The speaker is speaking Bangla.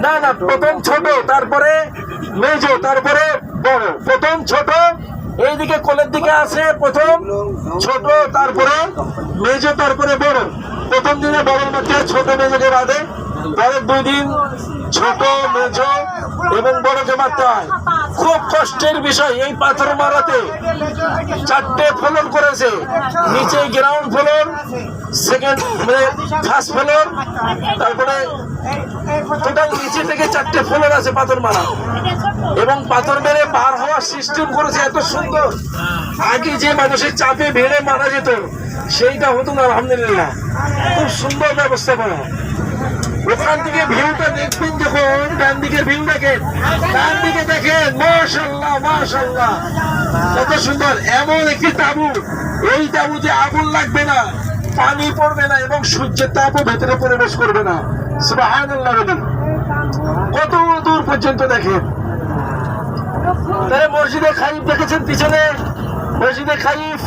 না না, প্রথম ছোট, তারপরে মেজ, তারপরে বড়। প্রথম ছোট, এইদিকে কোলের দিকে আছে প্রথম ছোট, তারপরে মেজ, তারপরে বড়। প্রথম দিনে বড়র মধ্যে ছোট মেজকে বাঁধে, পরের 2 দিন ছোট মেজ এবং বড়কে বাঁধতে হয়। খুব কষ্টের বিষয় এই পাথর মারাতে। 4টে ফ্লোর করেছে, নিচে ground floor, second first floor, তারপরে টোটাল নিচে থেকে 4টে ফ্লোর আছে পাথর মারা। এবং পাথর মেরে বার হওয়ার সিস্টেম করেছে এত সুন্দর। আগে যে মানুষের চাপে ভেড়ে মারা যেত সেইটা হতো না, আলহামদুলিল্লাহ খুব সুন্দর ব্যবস্থা করা। ওখান থেকে ভিউটা দেখবেন, যখন ডান দিকের ভিউ দেখেন, ডান দিকে দেখেন, মাশাআল্লাহ মাশাআল্লাহ কত সুন্দর। এমন একটি তাঁবু, এই তাঁবুতে আগুন লাগবে না, পানি পড়বে না এবং সূর্যের তাপও ভেতরে প্রবেশ করবে না। সুবহানাল্লাহ। কত দূর পর্যন্ত দেখেন। তাহলে মসজিদে খাইফ দেখেছেন পিছনে, মসজিদে খাইফ